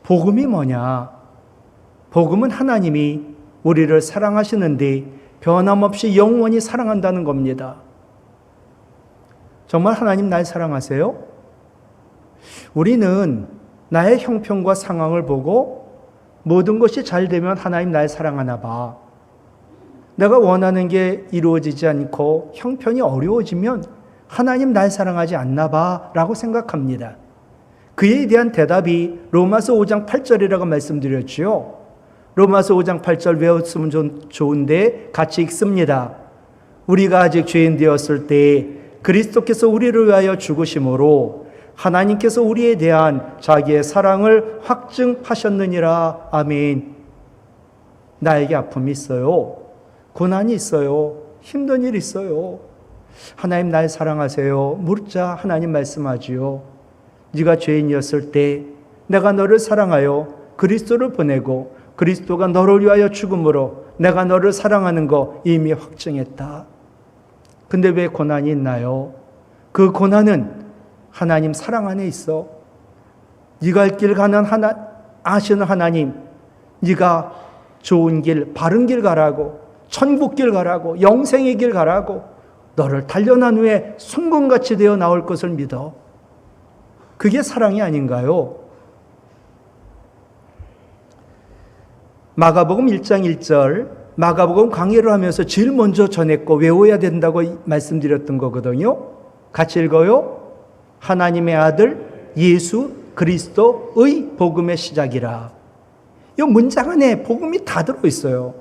복음이 뭐냐? 복음은 하나님이 우리를 사랑하시는데 변함없이 영원히 사랑한다는 겁니다. 정말 하나님 날 사랑하세요? 우리는 나의 형편과 상황을 보고 모든 것이 잘 되면 하나님 날 사랑하나 봐. 내가 원하는 게 이루어지지 않고 형편이 어려워지면 하나님 날 사랑하지 않나 봐 라고 생각합니다. 그에 대한 대답이 로마서 5장 8절이라고 말씀드렸지요. 로마서 5장 8절 외웠으면 좋은데 같이 읽습니다. 우리가 아직 죄인 되었을 때 그리스도께서 우리를 위하여 죽으심으로 하나님께서 우리에 대한 자기의 사랑을 확증하셨느니라. 아멘. 나에게 아픔이 있어요. 고난이 있어요. 힘든 일이 있어요. 하나님 날 사랑하세요. 묻자 하나님 말씀하지요. 네가 죄인이었을 때 내가 너를 사랑하여 그리스도를 보내고 그리스도가 너를 위하여 죽음으로 내가 너를 사랑하는 거 이미 확증했다. 근데 왜 고난이 있나요? 그 고난은 하나님 사랑 안에 있어. 네가 갈 길 가는 아시는 하나님, 네가 좋은 길, 바른 길 가라고, 천국 길 가라고, 영생의 길 가라고 너를 단련한 후에 순금같이 되어 나올 것을 믿어. 그게 사랑이 아닌가요? 마가복음 1장 1절, 마가복음 강의를 하면서 제일 먼저 전했고 외워야 된다고 말씀드렸던 거거든요. 같이 읽어요. 하나님의 아들 예수 그리스도의 복음의 시작이라. 이 문장 안에 복음이 다 들어있어요.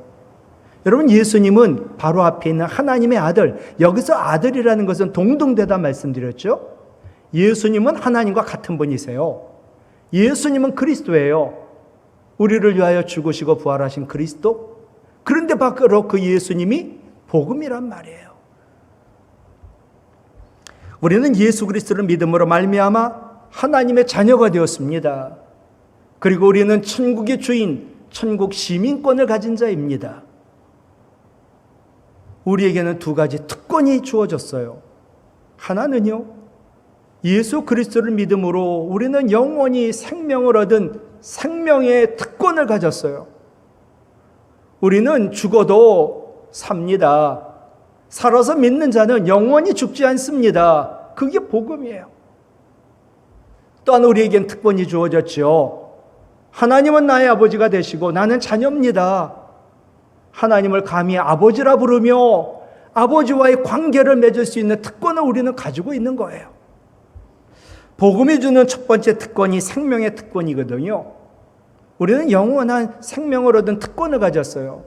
여러분, 예수님은 바로 앞에 있는 하나님의 아들, 여기서 아들이라는 것은 동등되다 말씀드렸죠. 예수님은 하나님과 같은 분이세요. 예수님은 그리스도예요. 우리를 위하여 죽으시고 부활하신 그리스도. 그런데 바로 그 예수님이 복음이란 말이에요. 우리는 예수 그리스도를 믿음으로 말미암아 하나님의 자녀가 되었습니다. 그리고 우리는 천국의 주인, 천국 시민권을 가진 자입니다. 우리에게는 두 가지 특권이 주어졌어요. 하나는요, 예수 그리스도를 믿음으로 우리는 영원히 생명을 얻은 생명의 특권을 가졌어요. 우리는 죽어도 삽니다. 살아서 믿는 자는 영원히 죽지 않습니다. 그게 복음이에요. 또한 우리에겐 특권이 주어졌죠. 하나님은 나의 아버지가 되시고 나는 자녀입니다. 하나님을 감히 아버지라 부르며 아버지와의 관계를 맺을 수 있는 특권을 우리는 가지고 있는 거예요. 복음이 주는 첫 번째 특권이 생명의 특권이거든요. 우리는 영원한 생명을 얻은 특권을 가졌어요.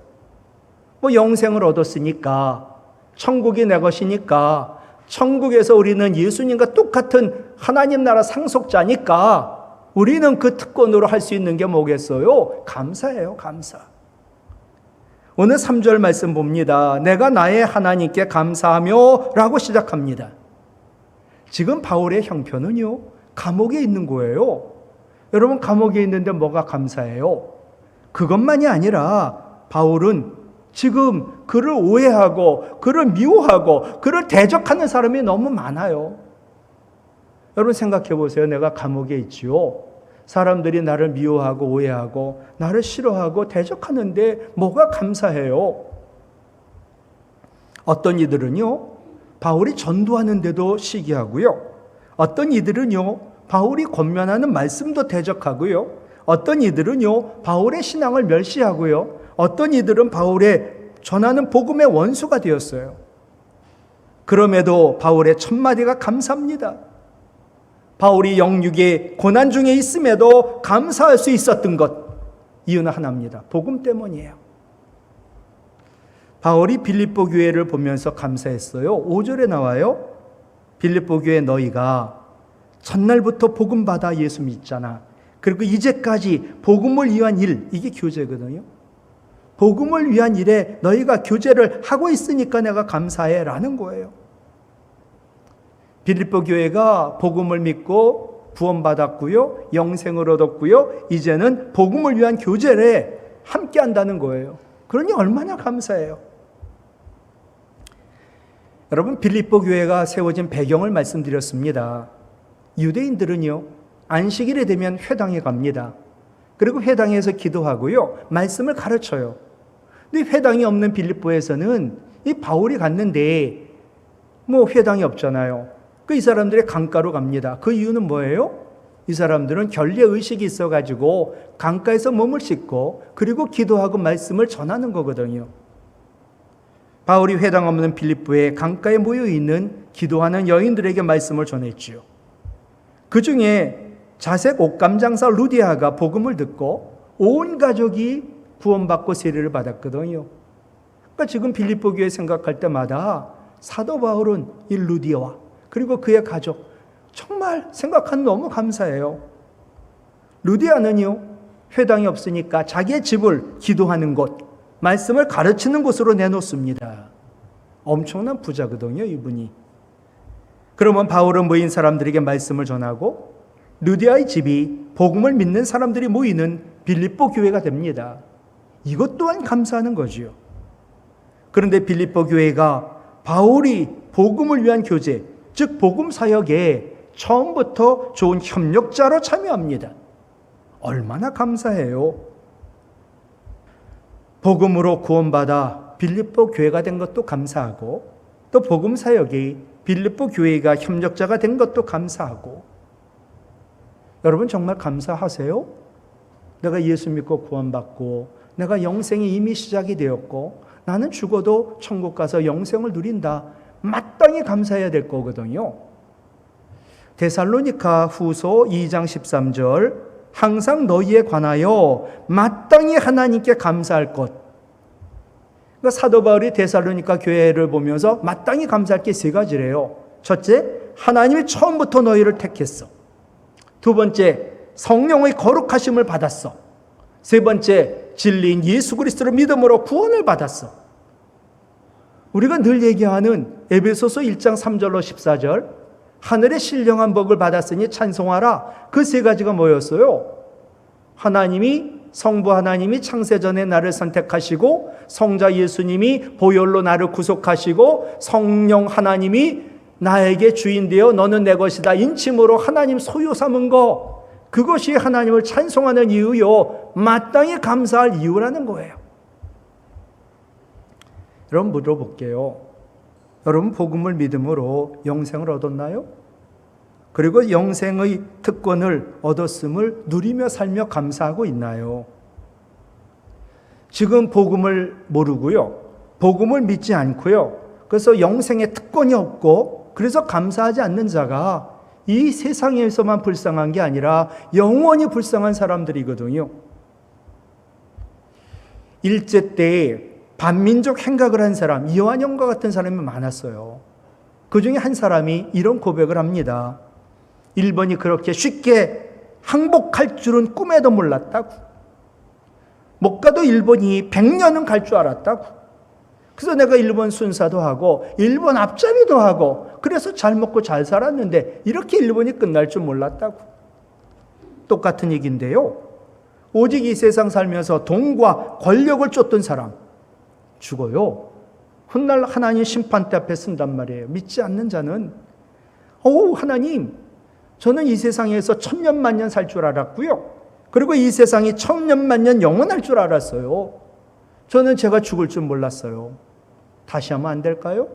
영생을 얻었으니까, 천국이 내 것이니까, 천국에서 우리는 예수님과 똑같은 하나님 나라 상속자니까 우리는 그 특권으로 할 수 있는 게 뭐겠어요? 감사예요, 감사. 오늘 3절 말씀 봅니다. 내가 나의 하나님께 감사하며 라고 시작합니다. 지금 바울의 형편은요, 감옥에 있는 거예요. 여러분, 감옥에 있는데 뭐가 감사해요? 그것만이 아니라 바울은 지금 그를 오해하고 그를 미워하고 그를 대적하는 사람이 너무 많아요. 여러분 생각해 보세요. 내가 감옥에 있지요. 사람들이 나를 미워하고 오해하고 나를 싫어하고 대적하는데 뭐가 감사해요? 어떤 이들은요, 바울이 전도하는데도 시기하고요. 어떤 이들은요, 바울이 권면하는 말씀도 대적하고요. 어떤 이들은요, 바울의 신앙을 멸시하고요. 어떤 이들은 바울의 전하는 복음의 원수가 되었어요. 그럼에도 바울의 첫마디가 감사합니다. 바울이 영육의 고난 중에 있음에도 감사할 수 있었던 것, 이유는 하나입니다. 복음 때문이에요. 바울이 빌립보 교회를 보면서 감사했어요. 5절에 나와요. 빌립보 교회 너희가 첫날부터 복음 받아 예수 믿잖아. 그리고 이제까지 복음을 위한 일, 이게 교제거든요. 복음을 위한 일에 너희가 교제를 하고 있으니까 내가 감사해 라는 거예요. 빌립보 교회가 복음을 믿고 구원받았고요. 영생을 얻었고요. 이제는 복음을 위한 교제를 함께 한다는 거예요. 그러니 얼마나 감사해요. 여러분, 빌립보 교회가 세워진 배경을 말씀드렸습니다. 유대인들은요, 안식일이 되면 회당에 갑니다. 그리고 회당에서 기도하고요. 말씀을 가르쳐요. 근데 회당이 없는 빌립보에서는 이 바울이 갔는데 뭐 회당이 없잖아요. 이 사람들이 강가로 갑니다. 그 이유는 뭐예요? 이 사람들은 결례의식이 있어가지고 강가에서 몸을 씻고 그리고 기도하고 말씀을 전하는 거거든요. 바울이 회당 없는 빌립보에 강가에 모여있는 기도하는 여인들에게 말씀을 전했지요. 그 중에 자색 옷감 장사 루디아가 복음을 듣고 온 가족이 구원받고 세례를 받았거든요. 그러니까 지금 빌립보 교회 생각할 때마다 사도 바울은 이 루디아와 그리고 그의 가족 정말 생각하면 너무 감사해요. 루디아는요, 회당이 없으니까 자기의 집을 기도하는 곳, 말씀을 가르치는 곳으로 내놓습니다. 엄청난 부자거든요, 이분이. 그러면 바울은 모인 사람들에게 말씀을 전하고 루디아의 집이 복음을 믿는 사람들이 모이는 빌립보 교회가 됩니다. 이것 또한 감사하는 거지요. 그런데 빌립보 교회가 바울이 복음을 위한 교제, 즉 복음 사역에 처음부터 좋은 협력자로 참여합니다. 얼마나 감사해요. 복음으로 구원받아 빌립보 교회가 된 것도 감사하고 또 복음 사역이 빌립보 교회가 협력자가 된 것도 감사하고 여러분 정말 감사하세요? 내가 예수 믿고 구원받고 내가 영생이 이미 시작이 되었고 나는 죽어도 천국 가서 영생을 누린다. 마땅히 감사해야 될 거거든요. 데살로니가 후서 2장 13절 항상 너희에 관하여 마땅히 하나님께 감사할 것. 그러니까 사도 바울이 데살로니가 교회를 보면서 마땅히 감사할 게 세 가지래요. 첫째, 하나님이 처음부터 너희를 택했어. 두 번째, 성령의 거룩하심을 받았어. 세 번째, 진리인 예수 그리스도를 믿음으로 구원을 받았어. 우리가 늘 얘기하는 에베소서 1장 3절로 14절 하늘의 신령한 복을 받았으니 찬송하라. 그 세 가지가 뭐였어요? 하나님이 성부 하나님이 창세전에 나를 선택하시고 성자 예수님이 보혈로 나를 구속하시고 성령 하나님이 나에게 주인 되어 너는 내 것이다 인침으로 하나님 소유 삼은 거, 그것이 하나님을 찬송하는 이유요, 마땅히 감사할 이유라는 거예요. 여러분 물어볼게요. 여러분 복음을 믿음으로 영생을 얻었나요? 그리고 영생의 특권을 얻었음을 누리며 살며 감사하고 있나요? 지금 복음을 모르고요, 복음을 믿지 않고요, 그래서 영생의 특권이 없고 그래서 감사하지 않는 자가 이 세상에서만 불쌍한 게 아니라 영원히 불쌍한 사람들이거든요. 일제 때에 반민족 행각을 한 사람, 이완영과 같은 사람이 많았어요. 그 중에 한 사람이 이런 고백을 합니다. 일본이 그렇게 쉽게 항복할 줄은 꿈에도 몰랐다고. 못 가도 일본이 100년은 갈 줄 알았다고. 그래서 내가 일본 순사도 하고 일본 앞잡이도 하고 그래서 잘 먹고 잘 살았는데 이렇게 일본이 끝날 줄 몰랐다고. 똑같은 얘기인데요. 오직 이 세상 살면서 돈과 권력을 쫓던 사람 죽어요. 훗날 하나님 심판대 앞에 쓴단 말이에요. 믿지 않는 자는 하나님, 저는 이 세상에서 천년만년 살 줄 알았고요. 그리고 이 세상이 천년만년 영원할 줄 알았어요. 저는 제가 죽을 줄 몰랐어요. 다시 하면 안 될까요?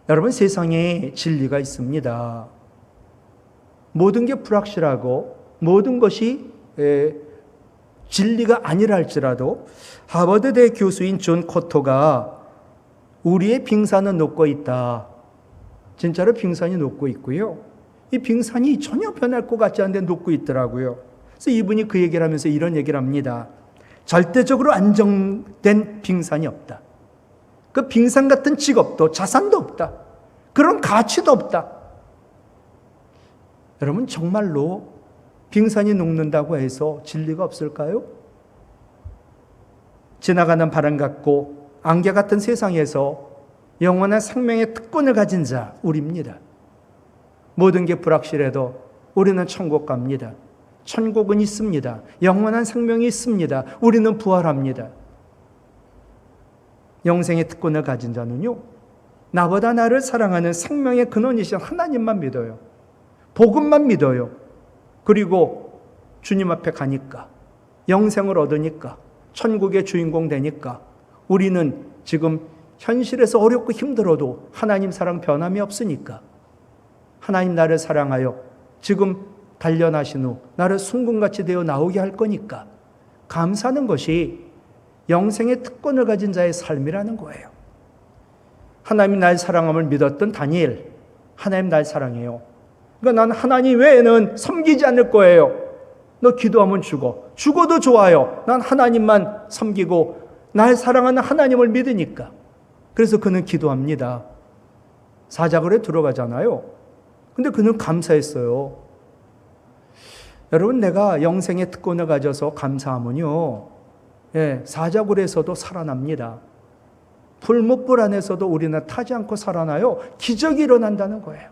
여러분 세상에 진리가 있습니다. 모든 게 불확실하고 모든 것이 진리가 아니라 할지라도 하버드대 교수인 존 코토가 우리의 빙산은 녹고 있다. 진짜로 빙산이 녹고 있고요. 이 빙산이 전혀 변할 것 같지 않은데 녹고 있더라고요. 그래서 이분이 그 얘기를 하면서 이런 얘기를 합니다. 절대적으로 안정된 빙산이 없다. 그 빙산 같은 직업도 자산도 없다. 그런 가치도 없다. 여러분 정말로 빙산이 녹는다고 해서 진리가 없을까요? 지나가는 바람 같고 안개 같은 세상에서 영원한 생명의 특권을 가진 자 우리입니다. 모든 게 불확실해도 우리는 천국 갑니다. 천국은 있습니다. 영원한 생명이 있습니다. 우리는 부활합니다. 영생의 특권을 가진 자는요, 나보다 나를 사랑하는 생명의 근원이신 하나님만 믿어요. 복음만 믿어요. 그리고 주님 앞에 가니까, 영생을 얻으니까, 천국의 주인공 되니까 우리는 지금 현실에서 어렵고 힘들어도 하나님 사랑 변함이 없으니까 하나님 나를 사랑하여 지금 단련하신 후 나를 순금같이 되어 나오게 할 거니까 감사하는 것이 영생의 특권을 가진 자의 삶이라는 거예요. 하나님이 날 사랑함을 믿었던 다니엘, 하나님 날 사랑해요. 그러니까 난 하나님 외에는 섬기지 않을 거예요. 너 기도하면 죽어. 죽어도 좋아요. 난 하나님만 섬기고 날 사랑하는 하나님을 믿으니까. 그래서 그는 기도합니다. 사자굴에 들어가잖아요. 근데 그는 감사했어요. 여러분, 내가 영생의 특권을 가져서 감사하면요, 사자굴에서도 살아납니다. 불못불 안에서도 우리는 타지 않고 살아나요. 기적이 일어난다는 거예요.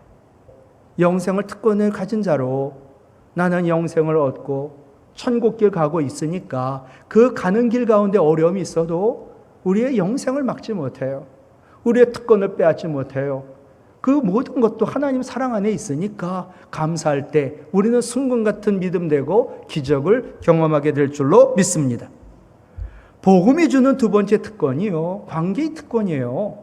영생을 특권을 가진 자로 나는 영생을 얻고 천국길 가고 있으니까 그 가는 길 가운데 어려움이 있어도 우리의 영생을 막지 못해요. 우리의 특권을 빼앗지 못해요. 그 모든 것도 하나님 사랑 안에 있으니까 감사할 때 우리는 순금 같은 믿음 되고 기적을 경험하게 될 줄로 믿습니다. 복음이 주는 두 번째 특권이요, 관계의 특권이에요.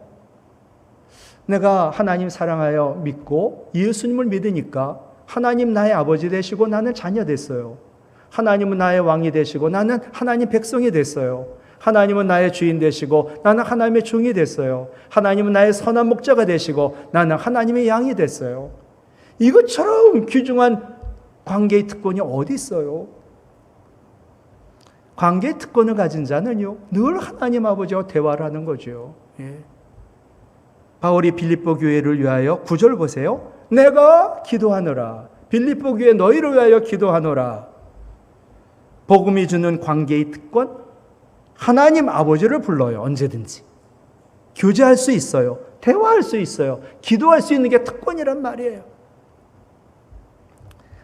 내가 하나님 사랑하여 믿고 예수님을 믿으니까 하나님 나의 아버지 되시고 나는 자녀 됐어요. 하나님은 나의 왕이 되시고 나는 하나님 백성이 됐어요. 하나님은 나의 주인 되시고 나는 하나님의 종이 됐어요. 하나님은 나의 선한 목자가 되시고 나는 하나님의 양이 됐어요. 이것처럼 귀중한 관계의 특권이 어디 있어요? 관계의 특권을 가진 자는요, 늘 하나님 아버지와 대화를 하는 거죠. 바울이 빌립보 교회를 위하여 9절 보세요. 내가 기도하노라. 빌립보 교회 너희를 위하여 기도하노라. 복음이 주는 관계의 특권, 하나님 아버지를 불러요. 언제든지 교제할 수 있어요. 대화할 수 있어요. 기도할 수 있는 게 특권이란 말이에요.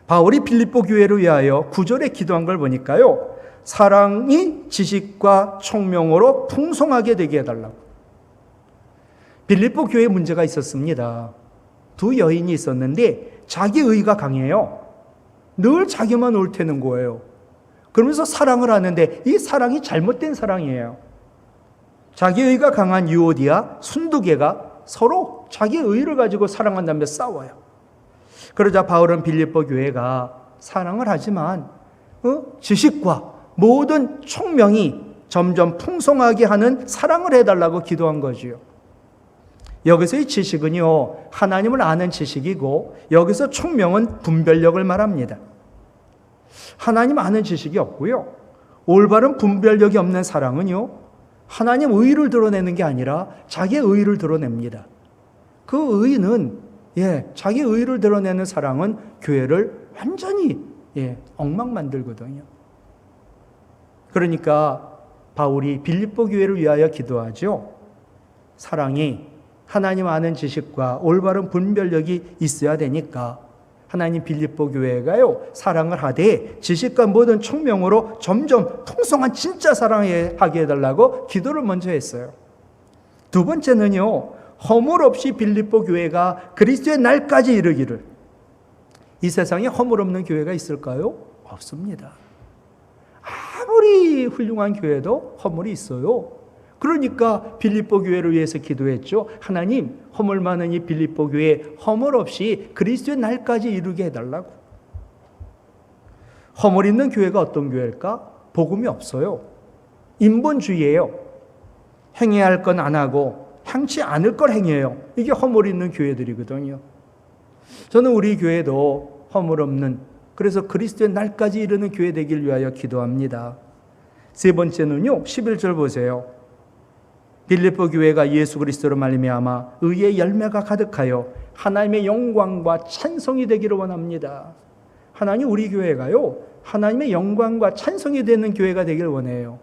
바울이 빌립보 교회를 위하여 9절에 기도한 걸 보니까요, 사랑이 지식과 총명으로 풍성하게 되게 해달라고. 빌립보 교회에 문제가 있었습니다. 두 여인이 있었는데 자기 의가 강해요. 늘 자기만 옳다는 거예요. 그러면서 사랑을 하는데 이 사랑이 잘못된 사랑이에요. 자기 의가 강한 유오디아, 순두개가 서로 자기 의를 가지고 사랑한다며 싸워요. 그러자 바울은 빌립보 교회가 사랑을 하지만 지식과 모든 총명이 점점 풍성하게 하는 사랑을 해달라고 기도한 거지요. 여기서의 지식은요, 하나님을 아는 지식이고 여기서 총명은 분별력을 말합니다. 하나님 아는 지식이 없고요, 올바른 분별력이 없는 사랑은요, 하나님 의를 드러내는 게 아니라 자기의 의를 드러냅니다. 그 의는, 자기 의를 드러내는 사랑은 교회를 완전히 엉망 만들거든요. 그러니까 바울이 빌립보 교회를 위하여 기도하죠. 사랑이 하나님 아는 지식과 올바른 분별력이 있어야 되니까 하나님 빌립보 교회가요, 사랑을 하되 지식과 모든 총명으로 점점 풍성한 진짜 사랑을 하게 해달라고 기도를 먼저 했어요. 두 번째는요, 허물 없이 빌립보 교회가 그리스도의 날까지 이르기를. 이 세상에 허물 없는 교회가 있을까요? 없습니다. 아무리 훌륭한 교회도 허물이 있어요. 그러니까 빌립보 교회를 위해서 기도했죠. 하나님, 허물 많은 이 빌립보 교회 허물 없이 그리스도의 날까지 이루게 해달라고. 허물 있는 교회가 어떤 교회일까? 복음이 없어요. 인본주의예요. 행해야 할 건 안 하고 향치 않을 걸 행해요. 이게 허물 있는 교회들이거든요. 저는 우리 교회도 허물 없는, 그래서 그리스도의 날까지 이르는 교회 되길 위하여 기도합니다. 세 번째는요, 11절 보세요. 빌립보 교회가 예수 그리스도로 말미암아 의의 열매가 가득하여 하나님의 영광과 찬송이 되기를 원합니다. 하나님, 우리 교회가요, 하나님의 영광과 찬송이 되는 교회가 되길 원해요.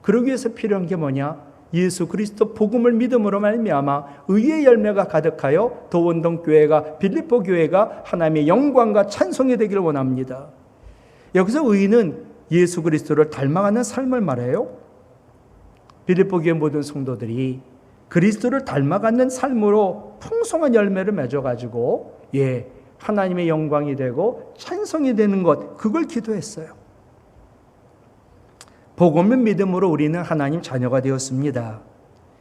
그러기 위해서 필요한 게 뭐냐? 예수 그리스도 복음을 믿음으로 말미암아 의의 열매가 가득하여 도원동 교회가, 빌립보 교회가 하나님의 영광과 찬송이 되기를 원합니다. 여기서 의는 예수 그리스도를 닮아가는 삶을 말해요. 빌립보 교회 모든 성도들이 그리스도를 닮아가는 삶으로 풍성한 열매를 맺어가지고 하나님의 영광이 되고 찬송이 되는 것, 그걸 기도했어요. 복음의 믿음으로 우리는 하나님 자녀가 되었습니다.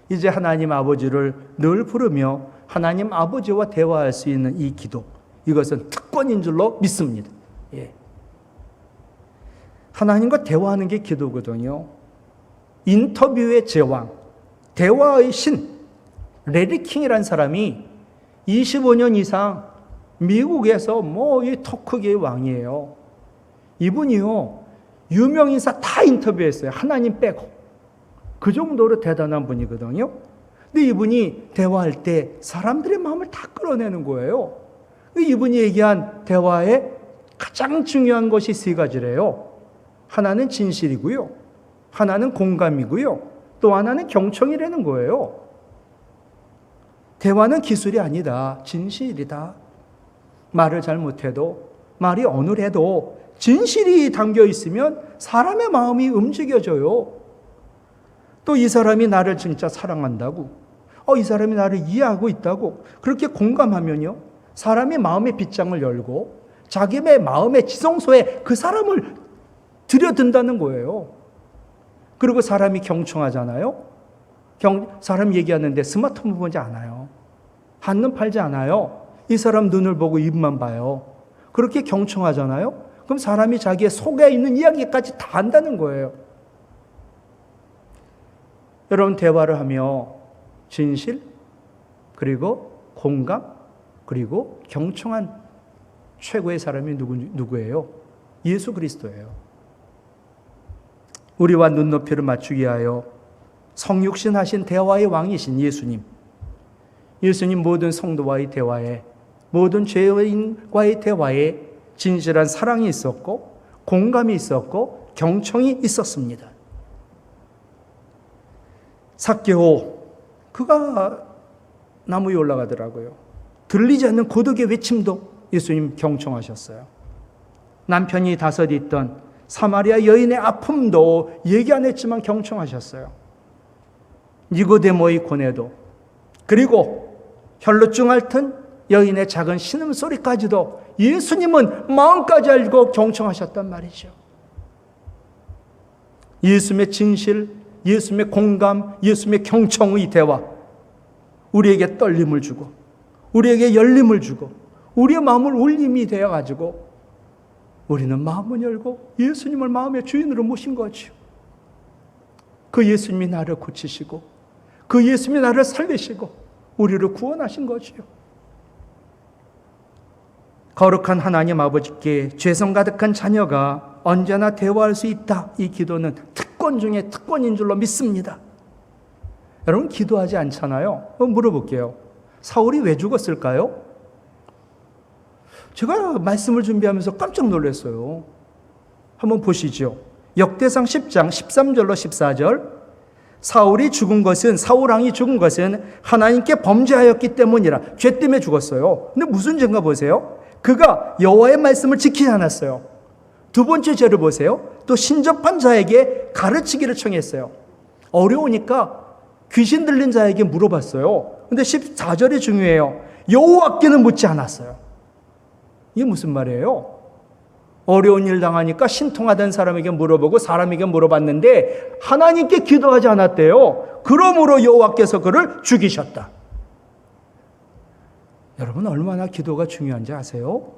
이제 하나님 아버지를 늘 부르며 하나님 아버지와 대화할 수 있는 이 기도, 이것은 특권인 줄로 믿습니다. 예. 하나님과 대화하는 게 기도거든요. 인터뷰의 제왕, 대화의 신, 레리 킹이라는 사람이 25년 이상 미국에서 이 토크계의 왕이에요. 이분이요, 유명인사 다 인터뷰했어요. 하나님 빼고. 그 정도로 대단한 분이거든요. 근데 이분이 대화할 때 사람들의 마음을 다 끌어내는 거예요. 이분이 얘기한 대화에 가장 중요한 것이 세 가지래요. 하나는 진실이고요. 하나는 공감이고요. 또 하나는 경청이라는 거예요. 대화는 기술이 아니다. 진실이다. 말을 잘 못해도, 말이 어눌해도 진실이 담겨 있으면 사람의 마음이 움직여져요. 또 이 사람이 나를 진짜 사랑한다고, 이 사람이 나를 이해하고 있다고 그렇게 공감하면요, 사람의 마음의 빗장을 열고 자기의 마음의 지성소에 그 사람을 들여든다는 거예요. 그리고 사람이 경청하잖아요. 사람 얘기하는데 스마트폰 보지 않아요. 한눈 팔지 않아요. 이 사람 눈을 보고 입만 봐요. 그렇게 경청하잖아요. 그럼 사람이 자기의 속에 있는 이야기까지 다 한다는 거예요. 여러분, 대화를 하며 진실, 그리고 공감, 그리고 경청한 최고의 사람이 누구예요? 예수 그리스도예요. 우리와 눈높이를 맞추기 위하여 성육신 하신 대화의 왕이신 예수님. 예수님 모든 성도와의 대화에, 모든 죄인과의 대화에 진실한 사랑이 있었고, 공감이 있었고, 경청이 있었습니다. 삭개오, 그가 나무 위에 올라가더라고요. 들리지 않는 고독의 외침도 예수님 경청하셨어요. 남편이 5 있던 사마리아 여인의 아픔도 얘기 안 했지만 경청하셨어요. 니고데모의 고뇌도, 그리고 혈루증 앓던 여인의 작은 신음소리까지도 예수님은 마음까지 알고 경청하셨단 말이죠. 예수님의 진실, 예수님의 공감, 예수님의 경청의 대화, 우리에게 떨림을 주고, 우리에게 열림을 주고, 우리의 마음을 울림이 되어가지고 우리는 마음을 열고 예수님을 마음의 주인으로 모신 거죠. 그 예수님이 나를 고치시고, 그 예수님이 나를 살리시고 우리를 구원하신 거죠. 거룩한 하나님 아버지께 죄성 가득한 자녀가 언제나 대화할 수 있다. 이 기도는 특권 중에 특권인 줄로 믿습니다. 여러분, 기도하지 않잖아요. 물어볼게요. 사울이 왜 죽었을까요? 제가 말씀을 준비하면서 깜짝 놀랐어요. 한번 보시죠. 역대상 10장 13절로 14절. 사울왕이 죽은 것은 하나님께 범죄하였기 때문이라. 죄 때문에 죽었어요. 근데 무슨 죄인가 보세요. 그가 여호와의 말씀을 지키지 않았어요. 두 번째 죄를 보세요. 또 신접한 자에게 가르치기를 청했어요. 어려우니까 귀신 들린 자에게 물어봤어요. 근데 14절이 중요해요. 여호와께는 묻지 않았어요. 이게 무슨 말이에요? 어려운 일 당하니까 신통하던 사람에게 물어보고 사람에게 물어봤는데 하나님께 기도하지 않았대요. 그러므로 여호와께서 그를 죽이셨다. 여러분, 얼마나 기도가 중요한지 아세요?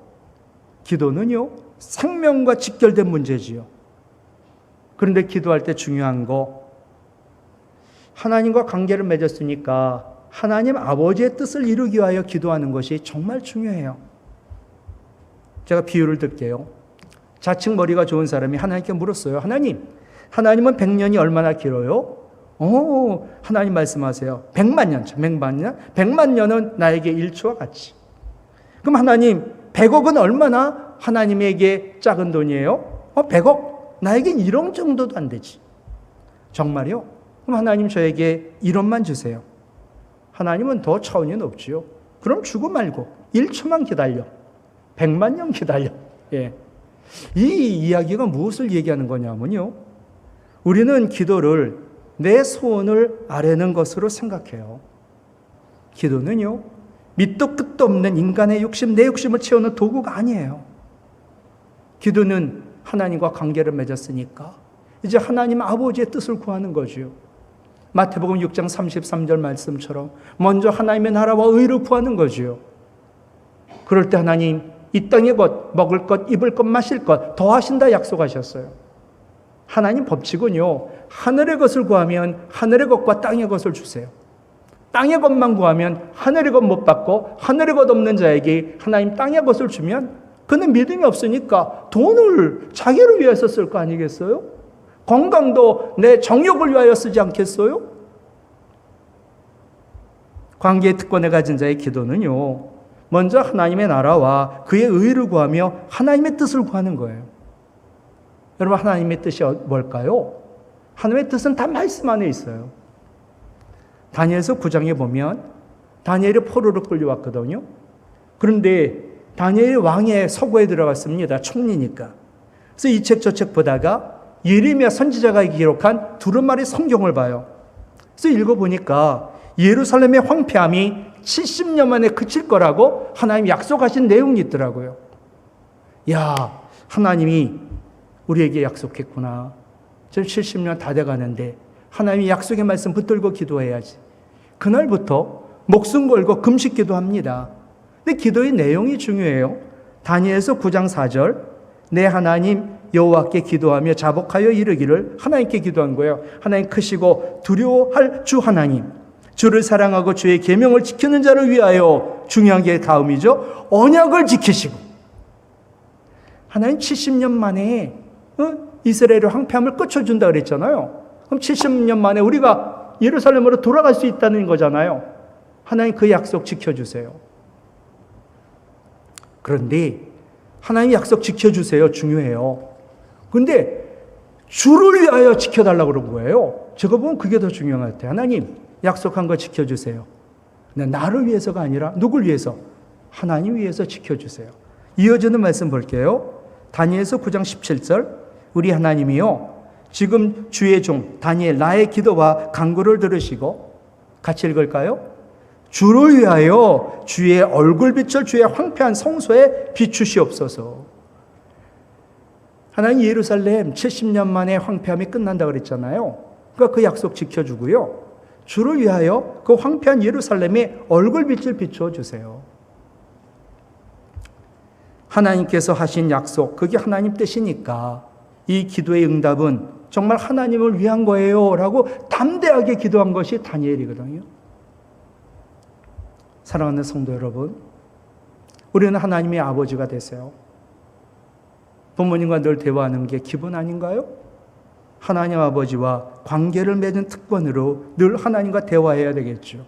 기도는요, 생명과 직결된 문제지요. 그런데 기도할 때 중요한 거, 하나님과 관계를 맺었으니까 하나님 아버지의 뜻을 이루기 위하여 기도하는 것이 정말 중요해요. 제가 비유를 들게요. 자칭 머리가 좋은 사람이 하나님께 물었어요. 하나님은 100년이 얼마나 길어요? 하나님 말씀하세요. 100만 년. 100만 년은 나에게 1초와 같이. 그럼 하나님, 100억은 얼마나 하나님에게 작은 돈이에요? 100억? 나에겐 1억 정도도 안 되지. 정말요? 그럼 하나님 저에게 1억만 주세요. 하나님은 더 차원이 높지요. 그럼 주고 말고 1초만 기다려. 100만 년 기다려. 예. 이 이야기가 무엇을 얘기하는 거냐면요. 우리는 기도를 내 소원을 아뢰는 것으로 생각해요. 기도는요, 밑도 끝도 없는 인간의 욕심, 내 욕심을 채우는 도구가 아니에요. 기도는 하나님과 관계를 맺었으니까 이제 하나님 아버지의 뜻을 구하는 거지요. 마태복음 6장 33절 말씀처럼 먼저 하나님의 나라와 의를 구하는 거지요. 그럴 때 하나님 이 땅의 것, 먹을 것, 입을 것, 마실 것 더하신다 약속하셨어요. 하나님 법칙은요, 하늘의 것을 구하면 하늘의 것과 땅의 것을 주세요. 땅의 것만 구하면 하늘의 것 못 받고 하늘의 것 없는 자에게 하나님 땅의 것을 주면 그는 믿음이 없으니까 돈을 자기를 위해서 쓸 거 아니겠어요? 건강도 내 정욕을 위하여 쓰지 않겠어요? 관계의 특권을 가진 자의 기도는요, 먼저 하나님의 나라와 그의 의를 구하며 하나님의 뜻을 구하는 거예요. 여러분, 하나님의 뜻이 뭘까요? 하나님의 뜻은 다 말씀 안에 있어요. 다니엘서 9장에 보면 다니엘이 포로로 끌려왔거든요. 그런데 다니엘이 왕의 서고에 들어갔습니다. 총리니까. 그래서 이 책 저 책 보다가 예레미야 선지자가 기록한 두루마리 성경을 봐요. 그래서 읽어보니까 예루살렘의 황폐함이 70년 만에 그칠 거라고 하나님이 약속하신 내용이 있더라고요. 야, 하나님이 우리에게 약속했구나. 지금 70년 다 돼가는데 하나님이 약속의 말씀 붙들고 기도해야지. 그날부터 목숨 걸고 금식 기도합니다. 근데 기도의 내용이 중요해요. 다니엘서 9장 4절, 내 하나님 여호와께 기도하며 자복하여 이르기를, 하나님께 기도한 거예요. 하나님 크시고 두려워할 주 하나님, 주를 사랑하고 주의 계명을 지키는 자를 위하여, 중요한 게 다음이죠. 언약을 지키시고. 하나님 70년 만에 이스라엘의 황폐함을 끝쳐준다 그랬잖아요. 그럼 70년 만에 우리가 예루살렘으로 돌아갈 수 있다는 거잖아요. 하나님 그 약속 지켜주세요. 그런데 하나님 약속 지켜주세요. 중요해요. 그런데 주를 위하여 지켜달라고 그런 거예요. 제가 보면 그게 더 중요한 것 같아요. 하나님 약속한 거 지켜주세요. 나를 위해서가 아니라 누굴 위해서? 하나님 위해서 지켜주세요. 이어지는 말씀 볼게요. 다니엘서 9장 17절, 우리 하나님이요, 지금 주의 종 다니엘 나의 기도와 간구를 들으시고, 같이 읽을까요? 주를 위하여 주의 얼굴빛을 주의 황폐한 성소에 비추시옵소서. 하나님 예루살렘 70년 만에 황폐함이 끝난다 그랬잖아요. 그러니까 그 약속 지켜주고요. 주를 위하여 그 황폐한 예루살렘에 얼굴빛을 비추어 주세요. 하나님께서 하신 약속, 그게 하나님 뜻이니까 이 기도의 응답은 정말 하나님을 위한 거예요 라고 담대하게 기도한 것이 다니엘이거든요. 사랑하는 성도 여러분, 우리는 하나님의 아버지가 되세요. 부모님과 늘 대화하는 게 기분 아닌가요? 하나님 아버지와 관계를 맺은 특권으로 늘 하나님과 대화해야 되겠죠.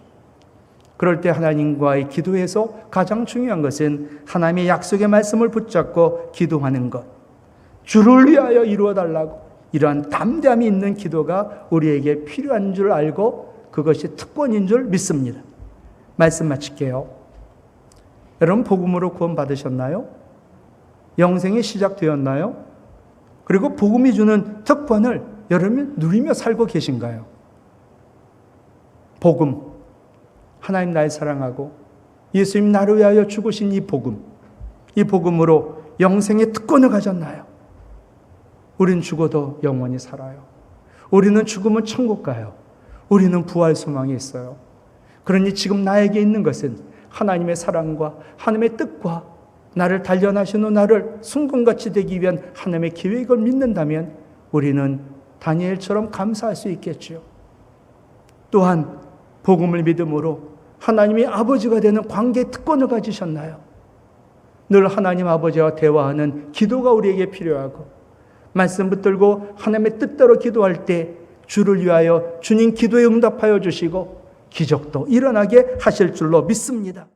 그럴 때 하나님과의 기도에서 가장 중요한 것은 하나님의 약속의 말씀을 붙잡고 기도하는 것, 주를 위하여 이루어달라고, 이러한 담대함이 있는 기도가 우리에게 필요한 줄 알고 그것이 특권인 줄 믿습니다. 말씀 마칠게요. 여러분, 복음으로 구원 받으셨나요? 영생이 시작되었나요? 그리고 복음이 주는 특권을 여러분 누리며 살고 계신가요? 복음, 하나님 날 사랑하고 예수님 나를 위하여 죽으신 이 복음, 이 복음으로 영생의 특권을 가졌나요? 우리는 죽어도 영원히 살아요. 우리는 죽으면 천국 가요. 우리는 부활 소망이 있어요. 그러니 지금 나에게 있는 것은 하나님의 사랑과 하나님의 뜻과 나를 단련하신 나를 순금같이 되기 위한 하나님의 계획을 믿는다면 우리는 다니엘처럼 감사할 수 있겠지요. 또한 복음을 믿음으로 하나님의 아버지가 되는 관계의 특권을 가지셨나요? 늘 하나님 아버지와 대화하는 기도가 우리에게 필요하고, 말씀 붙들고 하나님의 뜻대로 기도할 때 주를 위하여 주님 기도에 응답하여 주시고 기적도 일어나게 하실 줄로 믿습니다.